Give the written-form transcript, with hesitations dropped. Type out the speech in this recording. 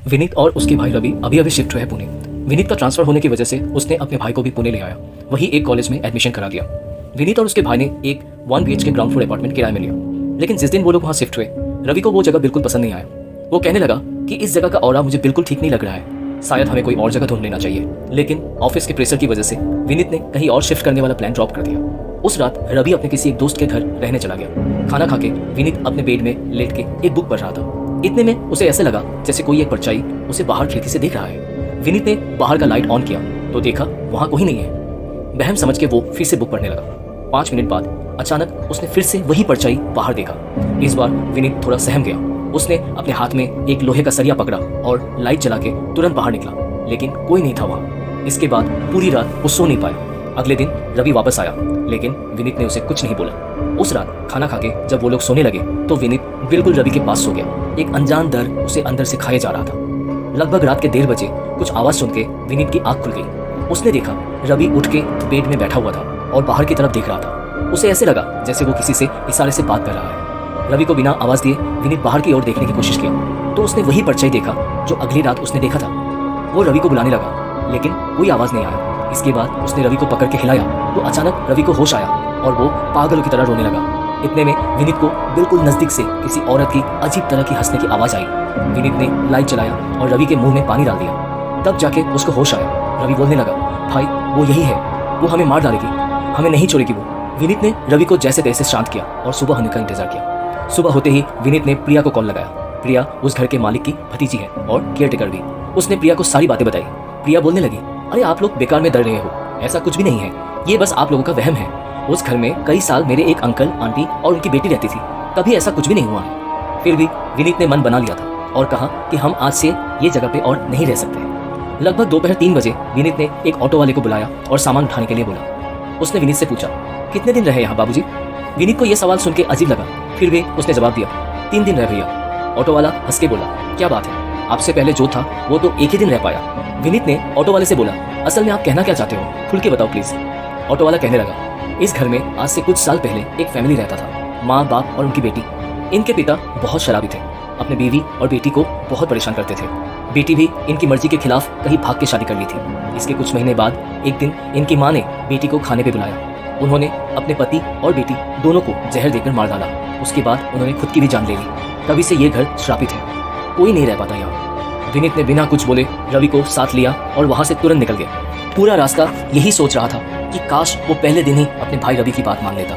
विनीत और उसके भाई रवि अभी अभी शिफ्ट हुए हैं पुणे। विनीत का ट्रांसफर होने की वजह से उसने अपने भाई को भी पुणे ले आया, वहीं एक कॉलेज में एडमिशन करा दिया। विनीत और उसके भाई ने एक 1 BHK ग्राउंड फ्लोर अपार्टमेंट किराए में लिया। लेकिन जिस दिन वो लोग वहाँ शिफ्ट हुए, रवि को वो जगह बिल्कुल पसंद नहीं आया। वो कहने लगा कि इस जगह का ऑरा मुझे बिल्कुल ठीक नहीं लग रहा है, शायद हमें कोई और जगह ढूंढ लेना चाहिए। लेकिन ऑफिस के प्रेशर की वजह से विनीत ने कहीं और शिफ्ट करने वाला प्लान ड्रॉप कर दिया। उस रात रवि अपने किसी एक दोस्त के घर रहने चला गया। खाना खा के विनीत अपने बेड में लेट के एक बुक पढ़ रहा था। इतने में उसे ऐसे लगा जैसे कोई एक परछाई उसे बाहर खिड़की से देख रहा है। विनीत ने बाहर का लाइट ऑन किया तो देखा वहाँ कोई नहीं है। वहम समझ के वो फिर से बुक पढ़ने लगा। 5 मिनट बाद अचानक उसने फिर से वही परछाई बाहर देखा। इस बार विनीत थोड़ा सहम गया। उसने अपने हाथ में एक लोहे का सरिया पकड़ा और लाइट जला के तुरंत बाहर निकला, लेकिन कोई नहीं था वहाँ। इसके बाद पूरी रात वो सो नहीं पाया। अगले दिन रवि वापस आया, लेकिन विनीत ने उसे कुछ नहीं बोला। उस रात खाना खा के जब वो लोग सोने लगे तो विनीत बिल्कुल रवि के पास सो गया। एक अनजान दर्द उसे अंदर से खाए जा रहा था। लगभग रात के 1:30 बजे कुछ आवाज सुन के विनीत की आंख खुल गई। उसने देखा रवि उठ के बेड में बैठा हुआ था और बाहर की तरफ देख रहा था। उसे ऐसे लगा जैसे वो किसी से इशारे से बात कर रहा है। रवि को बिना आवाज दिए विनीत बाहर की ओर देखने की कोशिश किया तो उसने वही परछाई देखा जो अगली रात उसने देखा था। वो रवि को बुलाने लगा, लेकिन कोई आवाज नहीं आया। इसके बाद उसने रवि को पकड़ के हिलाया तो अचानक रवि को होश आया और वो पागलों की तरह रोने लगा। इतने में विनीत को बिल्कुल नजदीक से किसी औरत की अजीब तरह की हंसने की आवाज आई। विनीत ने लाइट जलाया और रवि के मुंह में पानी डाल दिया। तब जाके उसको होश आया। रवि बोलने लगा, भाई वो यही है, वो हमें मार डालेगी, हमें नहीं छोड़ेगी वो। विनीत ने रवि को जैसे तैसे शांत किया और सुबह होने का इंतजार किया। सुबह होते ही विनीत ने प्रिया को कॉल लगाया। प्रिया उस घर के मालिक की भतीजी है और केयरटेकर भी। उसने प्रिया को सारी बातें बताई। प्रिया बोलने लगी, अरे आप लोग बेकार में डर रहे हो, ऐसा कुछ भी नहीं है, ये बस आप लोगों का वहम है। उस घर में कई साल मेरे एक अंकल, आंटी और उनकी बेटी रहती थी, कभी ऐसा कुछ भी नहीं हुआ है। फिर भी विनीत ने मन बना लिया था और कहा कि हम आज से ये जगह पे और नहीं रह सकते। लगभग दोपहर 3 बजे विनीत ने एक ऑटो वाले को बुलाया और सामान उठाने के लिए बोला। उसने विनीत से पूछा, कितने दिन रहे यहाँ बाबूजी? विनीत को यह सवाल सुन के अजीब लगा, फिर भी उसने जवाब दिया, 3 दिन रह भैया। ऑटो वाला हंस के बोला, क्या बात है, आपसे पहले जो था वो तो एक ही दिन रह पाया। विनीत ने ऑटो वाले से बोला, असल में आप कहना क्या चाहते हो, खुल के बताओ प्लीज। ऑटो वाला कहने लगा, इस घर में आज से कुछ साल पहले एक फैमिली रहता था, माँ, बाप और उनकी बेटी। इनके पिता बहुत शराबी थे, अपने बीवी और बेटी को बहुत परेशान करते थे। बेटी भी इनकी मर्जी के खिलाफ कहीं भाग के शादी कर ली थी। इसके कुछ महीने बाद एक दिन इनकी माँ ने बेटी को खाने पे बुलाया। उन्होंने अपने पति और बेटी दोनों को जहर देकर मार डाला। उसके बाद उन्होंने खुद की भी जान ले ली। तभी से ये घर श्रापित है, कोई नहीं रह पाता यहाँ। विनीत ने बिना कुछ बोले रवि को साथ लिया और वहां से तुरंत निकल गया। पूरा रास्ता यही सोच रहा था कि काश वो पहले दिन ही अपने भाई रवि की बात मान लेता।